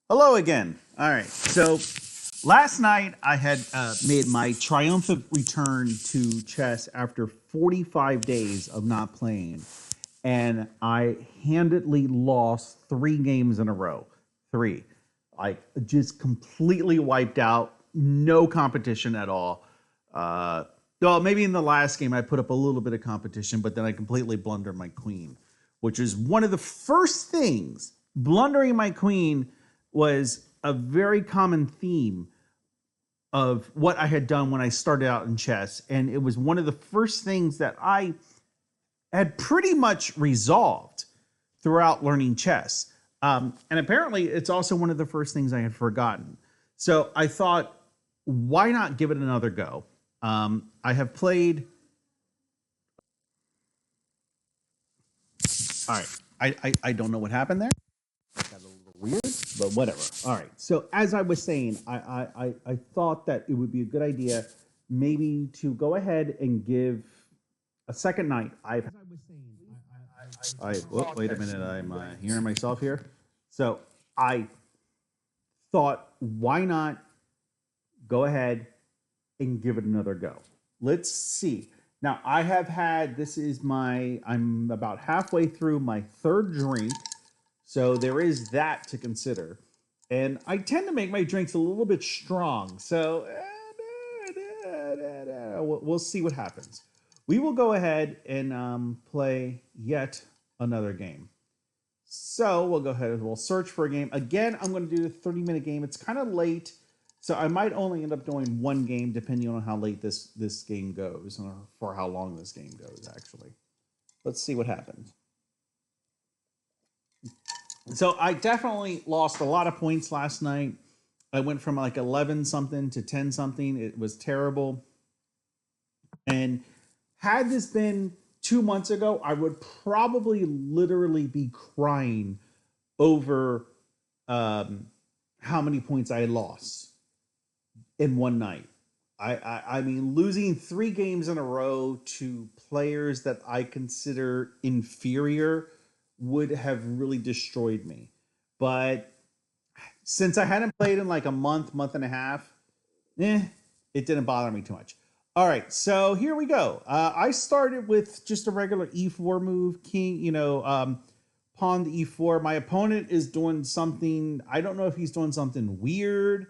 Hello again. All right. So last night I had made my triumphant return to chess after 45 days of not playing. And I handedly lost 3 games in a row. Three. Like just completely wiped out. No competition at all. Well, maybe in the last game I put up a little bit of competition, but then I completely blundered my queen, which is one of the first things. Blundering my queen was a very common theme of what I had done when I started out in chess. And it was one of the first things that I had pretty much resolved throughout learning chess. And apparently, it's also one of the first things I had forgotten. So I thought, why not give it another go? I have played. All right. I don't know what happened there. Got a little weird, but whatever. All right. So as I was saying, I thought that it would be a good idea maybe to go ahead and give a second night. Wait a minute. I'm hearing myself here. So I thought, why not go ahead and give it another go? Let's see. Now I have had, I'm about halfway through my third drink. So there is that to consider. And I tend to make my drinks a little bit strong. So we'll see what happens. We will go ahead and play yet another game. So we'll go ahead and we'll search for a game. Again, I'm going to do a 30-minute game. It's kind of late. So I might only end up doing one game depending on how late this game goes or for how long this game goes, actually. Let's see what happens. So I definitely lost a lot of points last night. I went from like 11 something to 10 something. It was terrible. And had this been 2 months ago, I would probably literally be crying over how many points I lost in one night. I mean, losing 3 games in a row to players that I consider inferior would have really destroyed me. But since I hadn't played in like a month and a half, it didn't bother me too much. All right, so here we go. I started with just a regular e4 move, king, pawn to e4. My opponent is doing something. I don't know if he's doing something weird,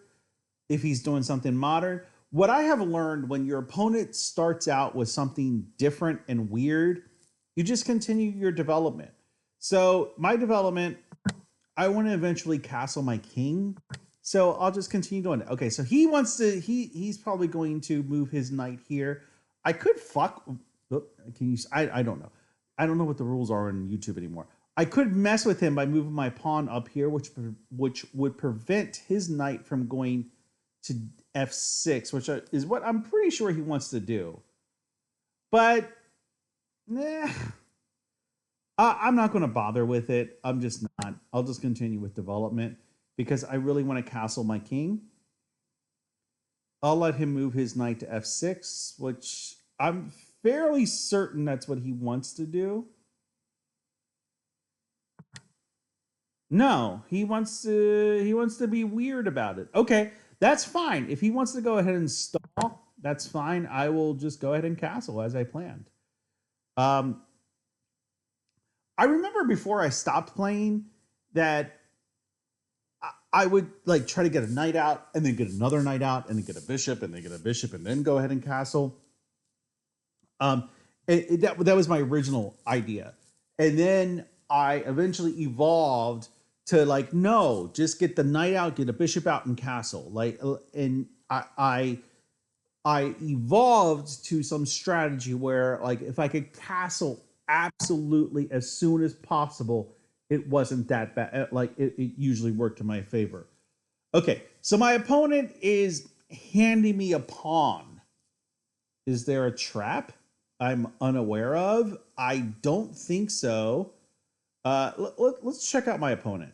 if he's doing something modern. What I have learned, when your opponent starts out with something different and weird, you just continue your development. So my development, I want to eventually castle my king. So I'll just continue doing it. Okay, so he wants to, he's probably going to move his knight here. I could I don't know. I don't know what the rules are on YouTube anymore. I could mess with him by moving my pawn up here, which would prevent his knight from going to f6, which is what I'm pretty sure he wants to do. But, I'm not going to bother with it. I'm just not. I'll just continue with development because I really want to castle my king. I'll let him move his knight to f6, which I'm fairly certain that's what he wants to do. No, he wants to be weird about it. Okay, that's fine. If he wants to go ahead and stall, that's fine. I will just go ahead and castle as I planned. I remember before I stopped playing that I would like try to get a knight out and then get another knight out and then get a bishop and then get a bishop and then go ahead and castle. That was my original idea. And then I eventually evolved to like, no, just get the knight out, get a bishop out and castle. Like, and I evolved to some strategy where like if I could castle absolutely as soon as possible, it wasn't that bad. Like it usually worked to my favor. Okay, so my opponent is handing me a pawn. Is there a trap I'm unaware of? I don't think so. Let's check out my opponent.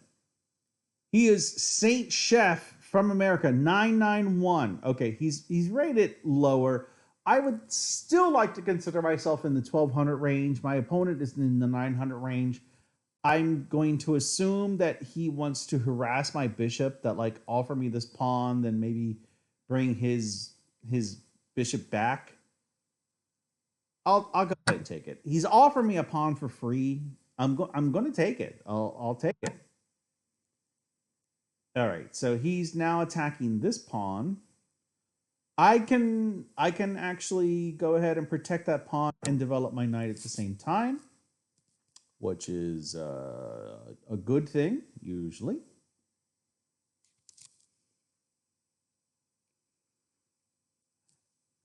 He is Saint Chef from America, 991. Okay, he's rated lower. I would still like to consider myself in the 1200 range. My opponent is in the 900 range. I'm going to assume that he wants to harass my bishop, that like offer me this pawn, then maybe bring his bishop back. I'll go ahead and take it. He's offering me a pawn for free. I'm going to take it. I'll take it. All right. So he's now attacking this pawn. I can actually go ahead and protect that pawn and develop my knight at the same time, which is a good thing usually.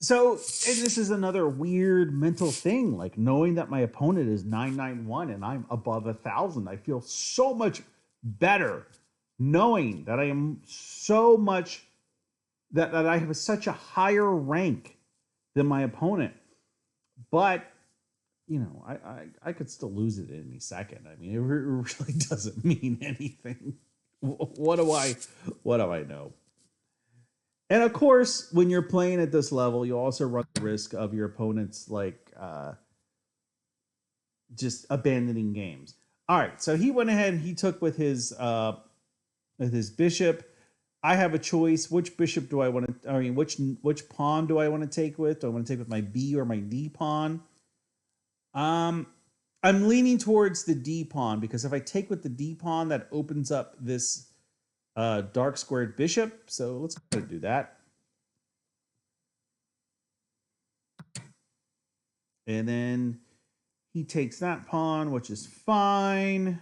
So this is another weird mental thing, like knowing that my opponent is 991 and I'm above 1,000. I feel so much better knowing that I am so much that I have such a higher rank than my opponent. But you know, I could still lose it at any second. I mean, it really doesn't mean anything. What do I know? And of course, when you're playing at this level, you also run the risk of your opponents like just abandoning games. All right, so he went ahead and he took with his bishop. I have a choice. Which bishop do I want to? I mean, which pawn do I want to take with? Do I want to take with my B or my D pawn? I'm leaning towards the D pawn because if I take with the D pawn, that opens up this dark squared bishop. So let's go and do that. And then he takes that pawn, which is fine.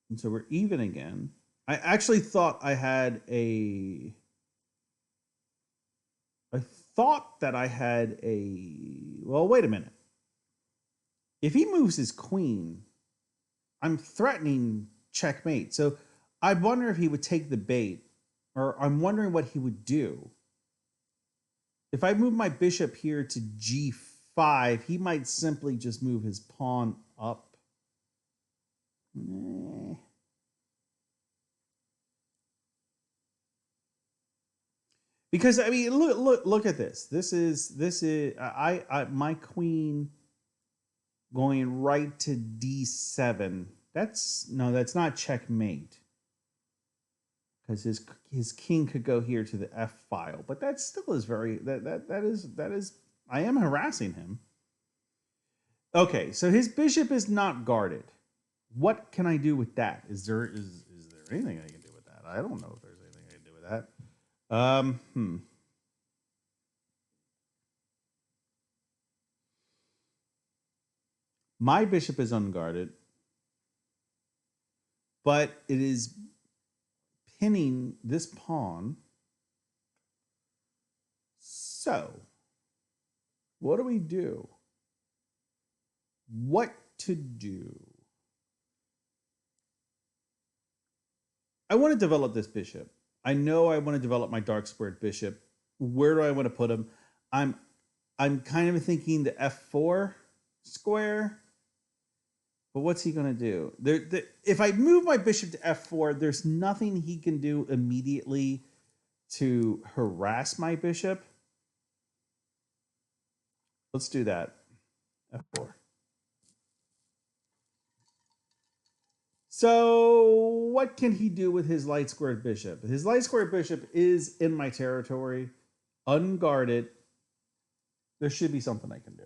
And so we're even again. I actually thought I had a... I thought that I had a... Well, wait a minute. If he moves his queen, I'm threatening checkmate. So I wonder if he would take the bait, or I'm wondering what he would do. If I move my bishop here to g5, he might simply just move his pawn up. Because I mean, look at this. This is my queen going right to d7. That's not checkmate. Because his king could go here to the f file, but that still is very that is I am harassing him. Okay, so his bishop is not guarded. What can I do with that? Is there anything I can do with that? I don't know if there's anything I can do with that. My bishop is unguarded, but it is pinning this pawn. So, what do we do? What to do? I want to develop this bishop. I know I want to develop my dark squared bishop. Where do I want to put him? I'm kind of thinking the f4 square. But what's he going to do? If I move my bishop to f4, there's nothing he can do immediately to harass my bishop. Let's do that. f4. So what can he do with his light squared bishop? His light squared bishop is in my territory, unguarded. There should be something I can do.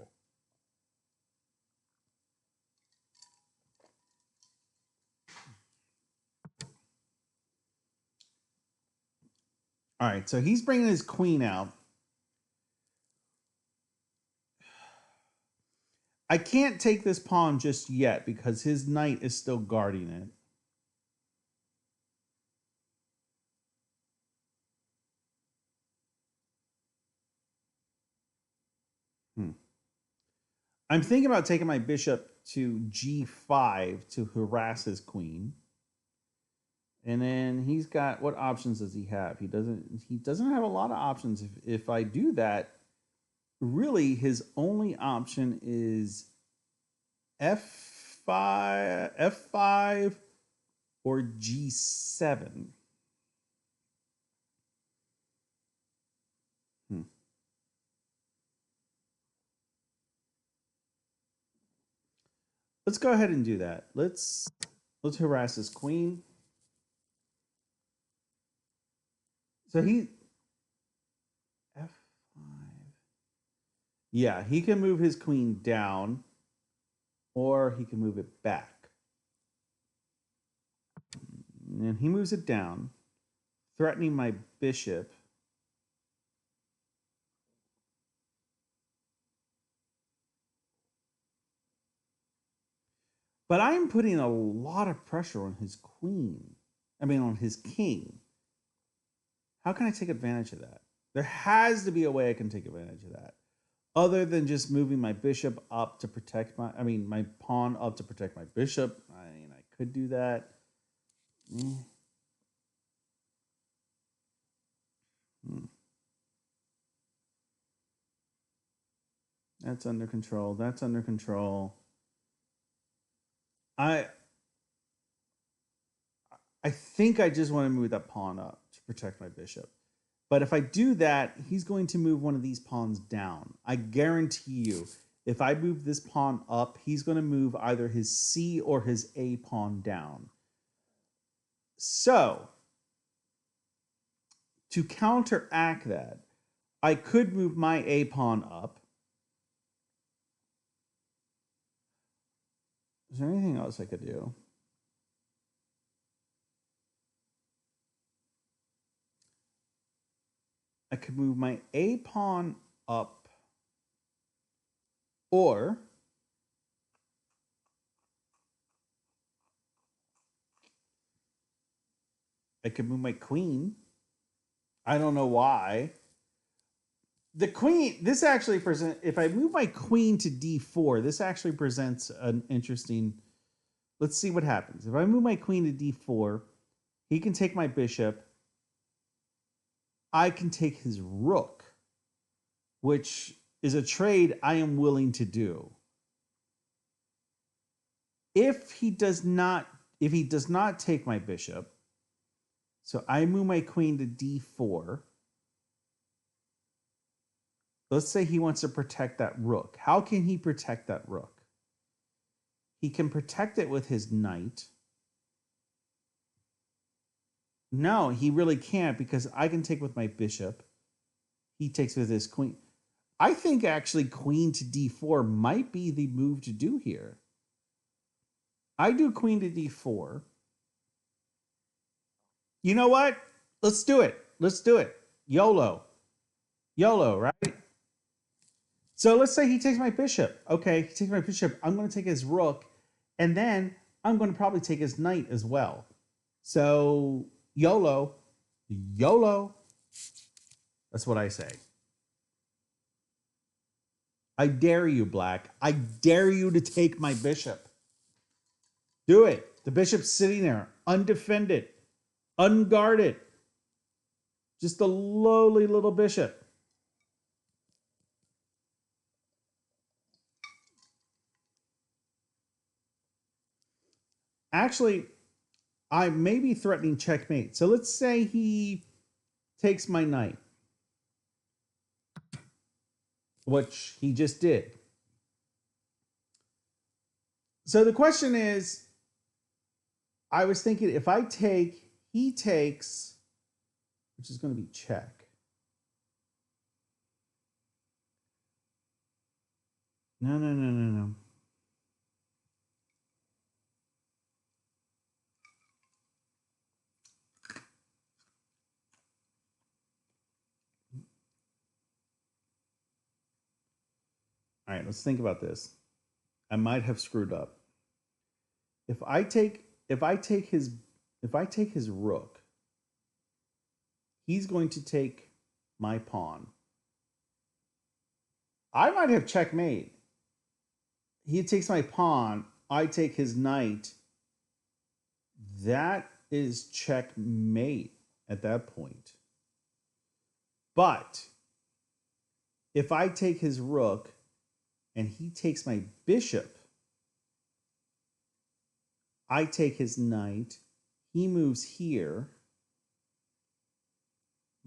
All right, so he's bringing his queen out. I can't take this pawn just yet because his knight is still guarding it. I'm thinking about taking my bishop to g5 to harass his queen. And then he's got, what options does he have? He doesn't have a lot of options. If I do that, really his only option is f5 or g7. Let's go ahead and do that. Let's harass this queen. So he F5. Yeah, he can move his queen down, or he can move it back. And he moves it down, threatening my bishop. But I am putting a lot of pressure on his queen. I mean, on his king. How can I take advantage of that? There has to be a way I can take advantage of that, other than just moving my bishop up to protect my pawn up to protect my bishop. I mean, I could do that. That's under control. That's under control. I think I just want to move that pawn up to protect my bishop. But if I do that, he's going to move one of these pawns down. I guarantee you, if I move this pawn up, he's going to move either his C or his A pawn down. So, to counteract that, I could move my A pawn up. Is there anything else I could do? I could move my A pawn up, or I could move my queen. I don't know why. The queen, this actually presents, if I move my queen to d4, this actually presents an interesting, let's see what happens. If I move my queen to d4, he can take my bishop. I can take his rook, which is a trade I am willing to do. If he does not take my bishop, so I move my queen to d4. Let's say he wants to protect that rook. How can he protect that rook? He can protect it with his knight. No, he really can't, because I can take with my bishop. He takes with his queen. I think actually queen to d4 might be the move to do here. I do queen to d4. You know what? Let's do it. Let's do it. YOLO. YOLO, right? So let's say he takes my bishop. Okay, he takes my bishop. I'm going to take his rook, and then I'm going to probably take his knight as well. So YOLO. YOLO. That's what I say. I dare you, Black. I dare you to take my bishop. Do it. The bishop's sitting there, undefended, unguarded. Just a lowly little bishop. Actually, I may be threatening checkmate. So let's say he takes my knight, which he just did. So the question is, I was thinking if I take, he takes, which is going to be check. No. All right, let's think about this. I might have screwed up. If I take his rook, he's going to take my pawn. I might have checkmate. He takes my pawn, I take his knight. That is checkmate at that point. But if I take his rook and he takes my bishop, I take his knight, he moves here,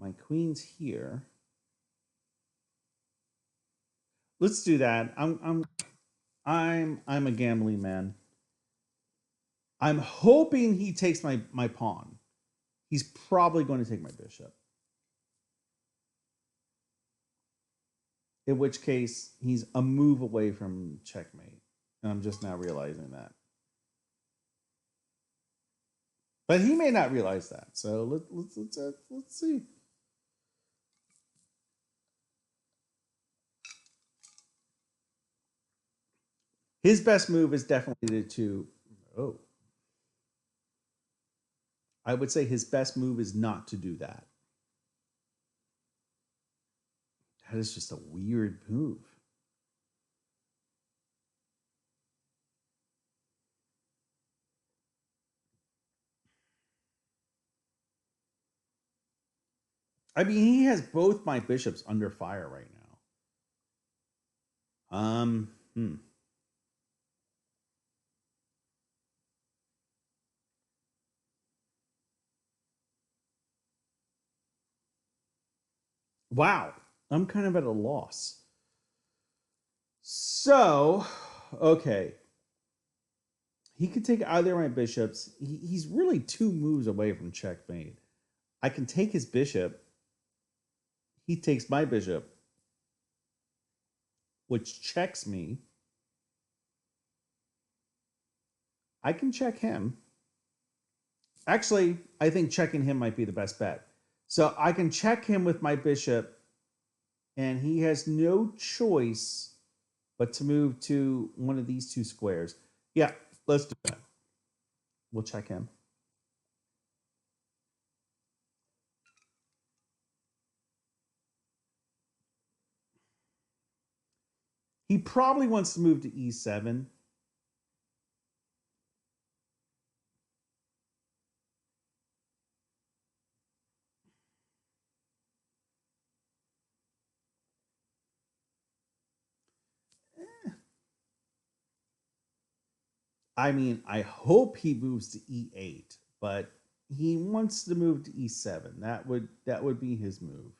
my queen's here. Let's do that. I'm a gambling man. I'm hoping he takes my pawn. He's probably going to take my bishop. In which case, he's a move away from checkmate. And I'm just now realizing that. But he may not realize that. So let's see. His best move is definitely to oh. I would say his best move is not to do that. That is just a weird move. I mean, he has both my bishops under fire right now. Wow. I'm kind of at a loss. So, okay. He could take either of my bishops. He's really 2 moves away from checkmate. I can take his bishop. He takes my bishop, which checks me. I can check him. Actually, I think checking him might be the best bet. So I can check him with my bishop, and he has no choice but to move to one of these 2 squares. Yeah, let's do that. We'll check him. He probably wants to move to e7. I mean, I hope he moves to e8, but he wants to move to e7. That would be his move.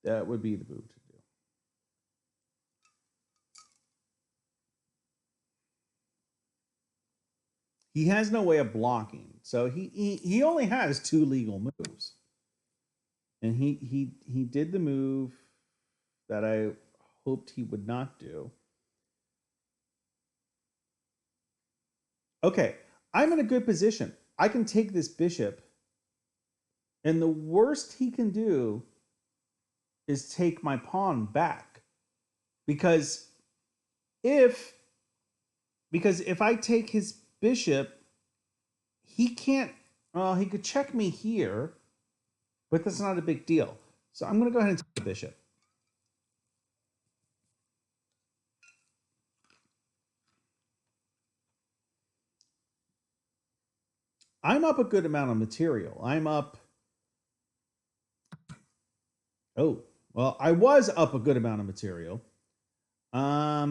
That would be the move to do. He has no way of blocking, so he only has 2 legal moves, and he did the move that I hoped he would not do. Okay, I'm in a good position. I can take this bishop, and the worst he can do is take my pawn back. Because if I take his bishop, he can't, well, he could check me here, but that's not a big deal. So I'm going to go ahead and take the bishop. I'm up a good amount of material. I'm up. Oh, well, I was up a good amount of material. I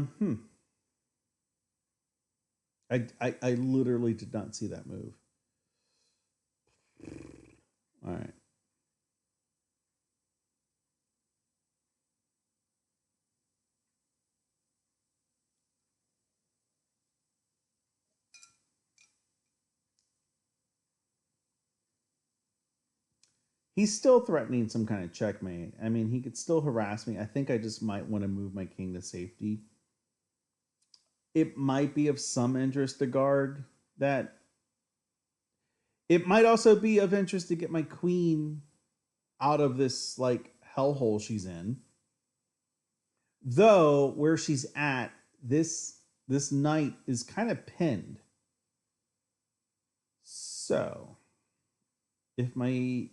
literally did not see that move. All right. He's still threatening some kind of checkmate. I mean, he could still harass me. I think I just might want to move my king to safety. It might be of some interest to guard that. It might also be of interest to get my queen out of this like hellhole she's in. Though where she's at, this knight is kind of pinned. So if my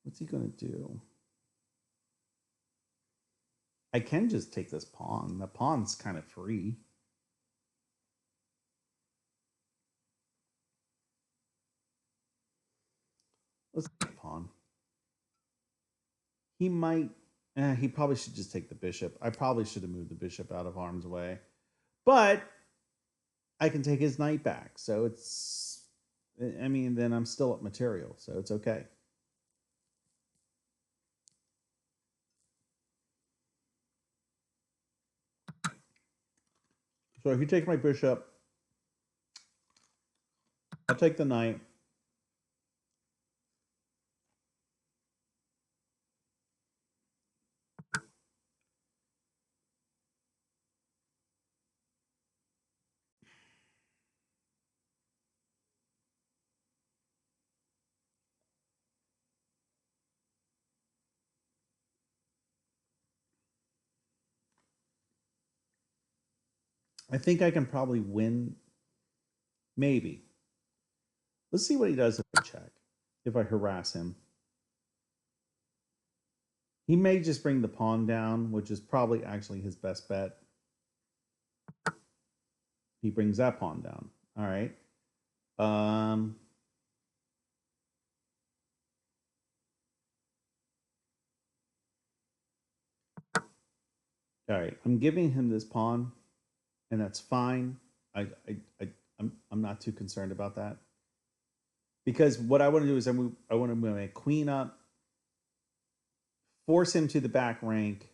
what's he gonna do? I can just take this pawn. The pawn's kind of free. Let's take the pawn. He might. He probably should just take the bishop. I probably should have moved the bishop out of harm's way, but I can take his knight back. So it's. I mean, then I'm still at material, so it's okay. So if you take my bishop, I'll take the knight. I think I can probably win. Maybe. Let's see what he does if I check. If I harass him. He may just bring the pawn down, which is probably actually his best bet. He brings that pawn down. All right. All right. I'm giving him this pawn, and that's fine. I'm not too concerned about that. Because what I want to do is I want to move my queen up, force him to the back rank.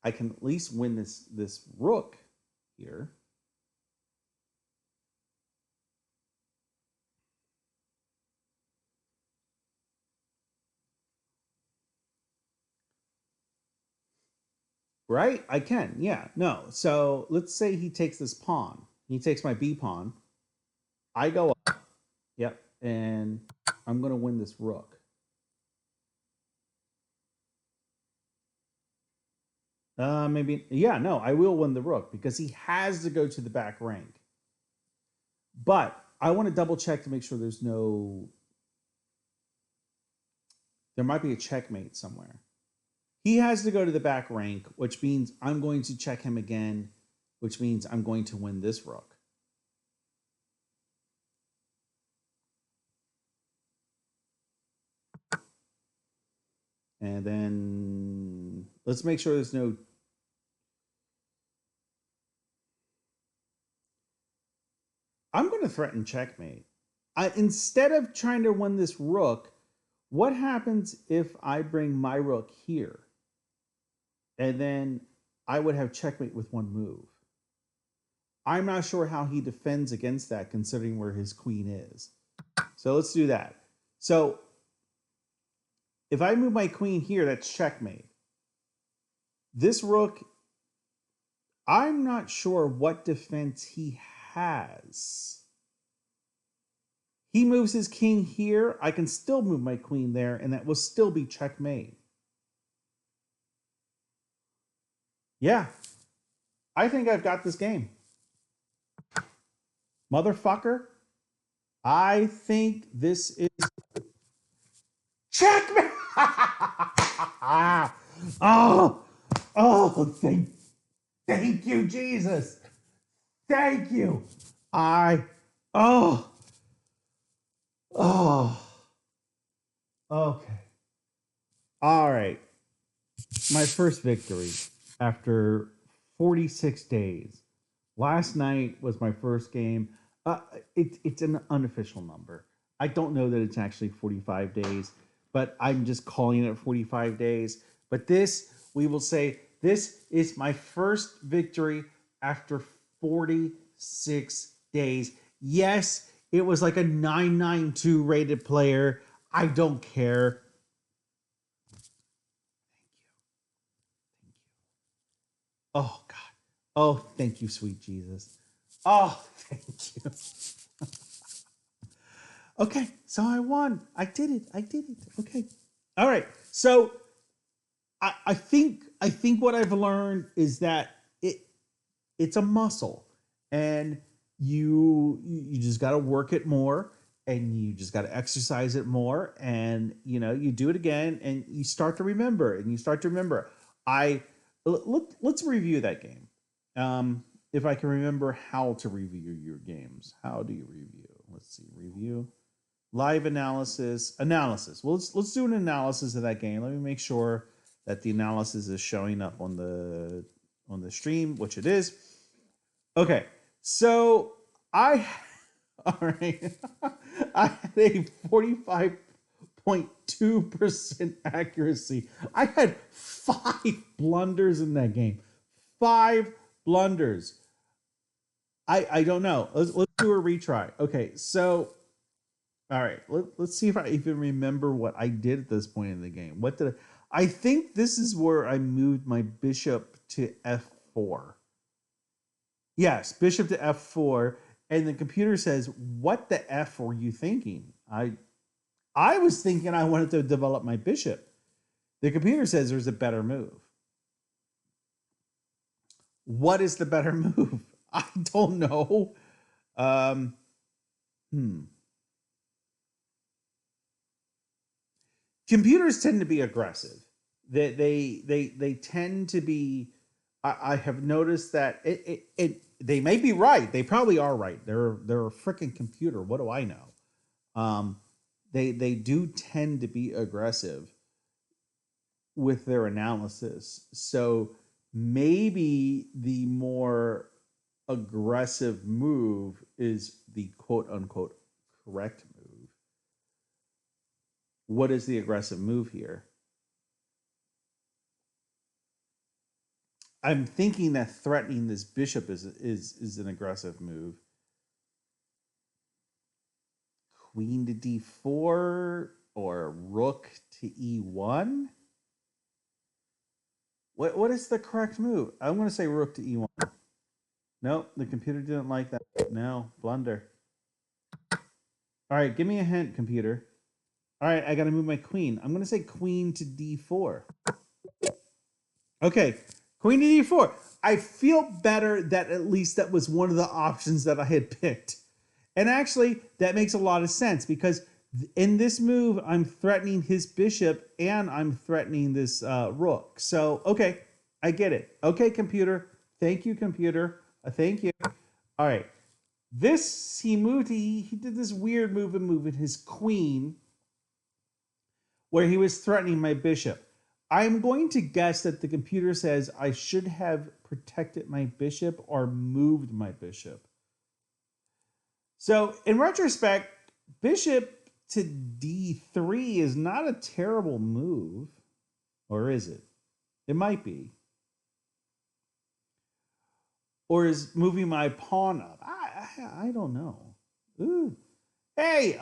I can at least win this rook here. Right? I can. Yeah. No. So let's say he takes this pawn. He takes my B pawn. I go up. Yep. And I'm going to win this rook. Maybe. Yeah, no, I will win the rook because he has to go to the back rank. But I want to double check to make sure there's no. There might be a checkmate somewhere. He has to go to the back rank, which means I'm going to check him again, which means I'm going to win this rook. And then let's make sure there's no. I'm going to threaten checkmate. Instead of trying to win this rook, what happens if I bring my rook here? And then I would have checkmate with one move. I'm not sure how he defends against that considering where his queen is. So let's do that. So if I move my queen here, that's checkmate. This rook, I'm not sure what defense he has. He moves his king here. I can still move my queen there, and that will still be checkmate. Yeah. I think I've got this game. Motherfucker. I think this is checkmate. Oh, thank you, Jesus. Thank you. Oh, okay. All right. My first victory after 46 days. Last night was my first game. It's an unofficial number. I don't know that it's actually 45 days, but I'm just calling it 45 days. But this, we will say, this is my first victory after 46 days. Yes, it was like a 992 rated player. I don't care. Oh, God. Oh, thank you, sweet Jesus. Oh, thank you. Okay, so I won. I did it. Okay. All right. So I think what I've learned is that it's a muscle, and you just got to work it more, and you just got to exercise it more, and you do it again, and you start to remember, let's review that game. If I can remember how to review your games. How do you review? Let's see. Review. Live analysis. Well, let's do an analysis of that game. Let me make sure that the analysis is showing up on the stream, which it is. Okay. So all right. I had a 45 0.2% accuracy. I had 5 blunders in that game. 5 blunders. I don't know. Let's do a retry. Okay, so all right, let's see if I even remember what I did at this point in the game. What did I think this is where I moved my bishop to f4. Yes, bishop to f4, and the computer says, "What the f were you thinking?" I was thinking I wanted to develop my bishop. The computer says there's a better move. What is the better move? I don't know. Um, Computers tend to be aggressive. They tend to be. I have noticed that they may be right. They probably are right. They're a freaking computer. What do I know? They do tend to be aggressive with their analysis. So maybe the more aggressive move is the quote unquote correct move. What is the aggressive move here? I'm thinking that threatening this bishop is an aggressive move. Queen to d4 or rook to e1. What is the correct move? I'm going to say rook to e1. Nope, the computer didn't like that. No, blunder. All right, give me a hint, computer. All right, I got to move my queen. I'm going to say queen to d4. Okay, queen to d4. I feel better that at least that was one of the options that I had picked. And actually, that makes a lot of sense because in this move, I'm threatening his bishop and I'm threatening this rook. So, okay, I get it. Okay, computer. Thank you, computer. Thank you. All right. This, he did this weird move and moving his queen where he was threatening my bishop. I'm going to guess that the computer says I should have protected my bishop or moved my bishop. So in retrospect, bishop to d3 is not a terrible move. Or is it? It might be. Or is moving my pawn up? I don't know. Ooh. Hey,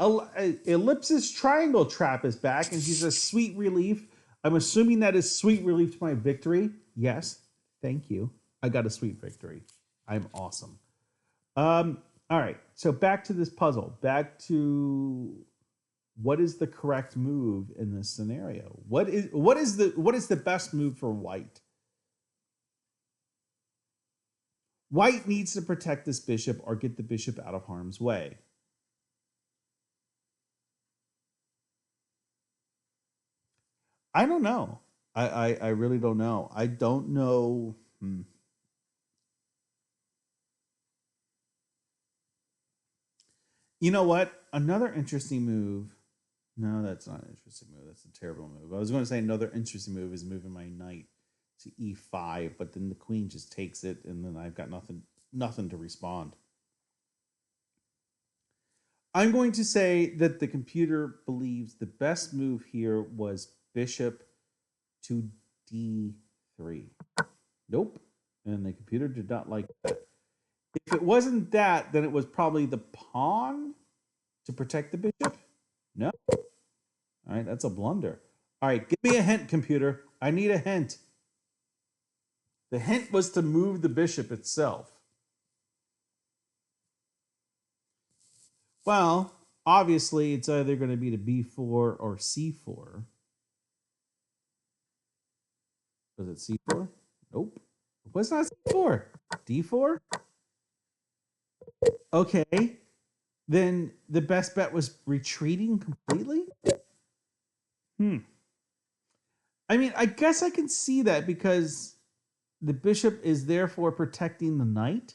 ellipsis triangle trap is back, and he's a sweet relief. I'm assuming that is sweet relief to my victory. Yes, thank you. I got a sweet victory. I'm awesome. All right, so back to this puzzle. Back to what is the correct move in this scenario? What is the best move for white? White needs to protect this bishop or get the bishop out of harm's way. I don't know. I really don't know. I don't know. You know what? Another interesting move. No, that's not an interesting move. That's a terrible move. I was going to say another interesting move is moving my knight to e5, but then the queen just takes it, and then I've got nothing to respond. I'm going to say that the computer believes the best move here was bishop to d3. Nope. And the computer did not like that. If it wasn't that, then it was probably the pawn to protect the bishop. No. All right, that's a blunder. All right, give me a hint, computer. I need a hint. The hint was to move the bishop itself. Well, obviously, it's either going to be to b4 or c4. Was it c4? Nope. It was not c4. d4? Okay. Then the best bet was retreating completely? I mean, I guess I can see that because the bishop is therefore protecting the knight.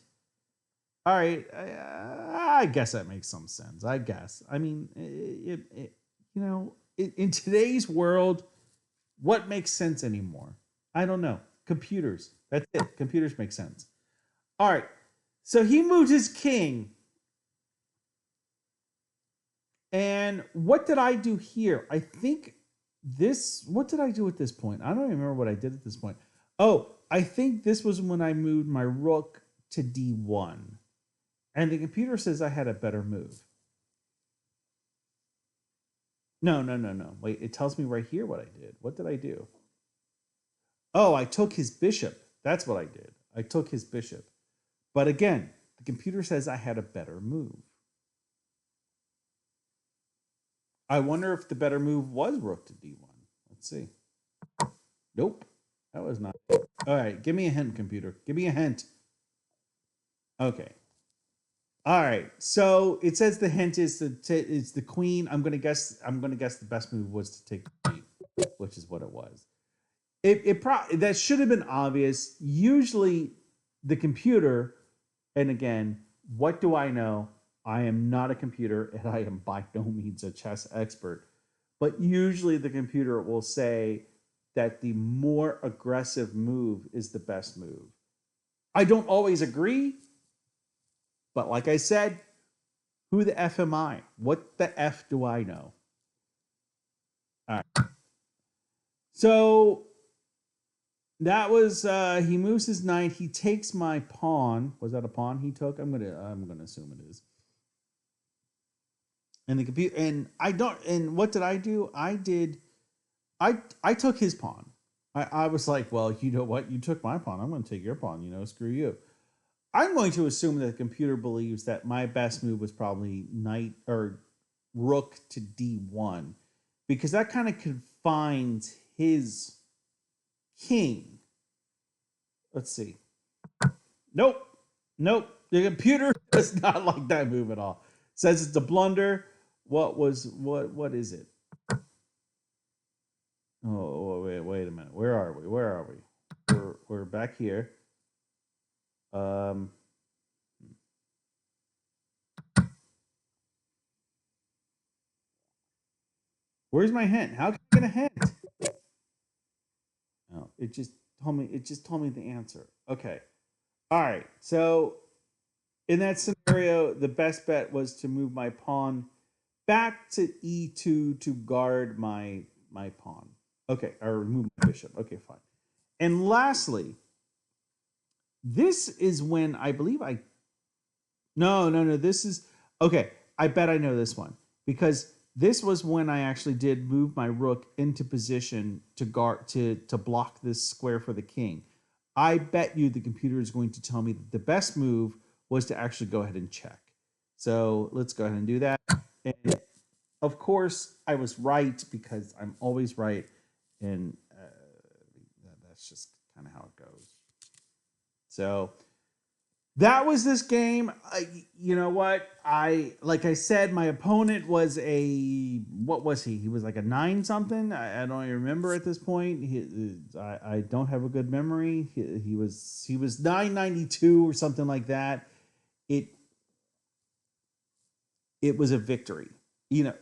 All right, I guess that makes some sense. I guess. I mean, in today's world, what makes sense anymore? I don't know. Computers. That's it. Computers make sense. All right. So he moved his king. And what did I do here? I think what did I do at this point? I don't even remember what I did at this point. Oh, I think this was when I moved my rook to D1. And the computer says I had a better move. No, no, no, no. Wait, it tells me right here what I did. What did I do? Oh, I took his bishop. That's what I did. I took his bishop. But again, the computer says I had a better move. I wonder if the better move was rook to D1. Let's see. Nope. That was not it. All right, give me a hint, computer. Give me a hint. Okay. All right. So it says the hint is the queen. I'm gonna guess the best move was to take the queen, which is what it was. That should have been obvious. Usually, the computer, and again, what do I know? I am not a computer, and I am by no means a chess expert. But usually, the computer will say that the more aggressive move is the best move. I don't always agree, but like I said, who the F am I? What the F do I know? All right. So that was he moves his knight. He takes my pawn. Was that a pawn he took? I'm gonna assume it is. And the computer and I don't. And what did I do? I took his pawn. I was like, well, you know what? You took my pawn. I'm going to take your pawn. You know, screw you. I'm going to assume that the computer believes that my best move was probably knight or rook to D1 because that kind of confines his king. Let's see. Nope. Nope. The computer does not like that move at all. Says it's a blunder. What is it? Oh, wait a minute. Where are we? We're back here. Where's my hint? How can I get a hint? Oh, it just told me the answer. Okay. All right. So in that scenario, the best bet was to move my pawn back to E2 to guard my pawn. Okay, or remove my bishop. Okay, fine. And lastly, this is when I believe no. This is okay. I bet I know this one because this was when I actually did move my rook into position to guard to block this square for the king. I bet you the computer is going to tell me that the best move was to actually go ahead and check. So let's go ahead and do that. And of course, I was right because I'm always right, and that's just kind of how it goes. So that was this game. You know what? Like I said, my opponent was what was he? He was like a 9 something. I don't even remember at this point. I don't have a good memory. He was 992 or something like that. It was a victory. You know,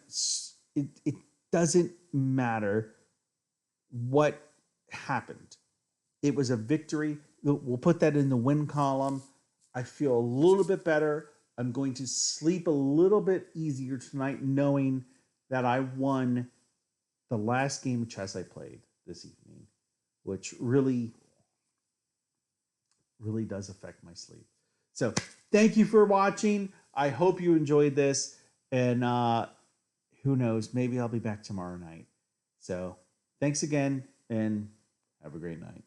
it doesn't matter what happened. It was a victory. We'll put that in the win column. I feel a little bit better. I'm going to sleep a little bit easier tonight knowing that I won the last game of chess I played this evening, which really, really does affect my sleep. So thank you for watching. I hope you enjoyed this. And who knows, maybe I'll be back tomorrow night. So thanks again and have a great night.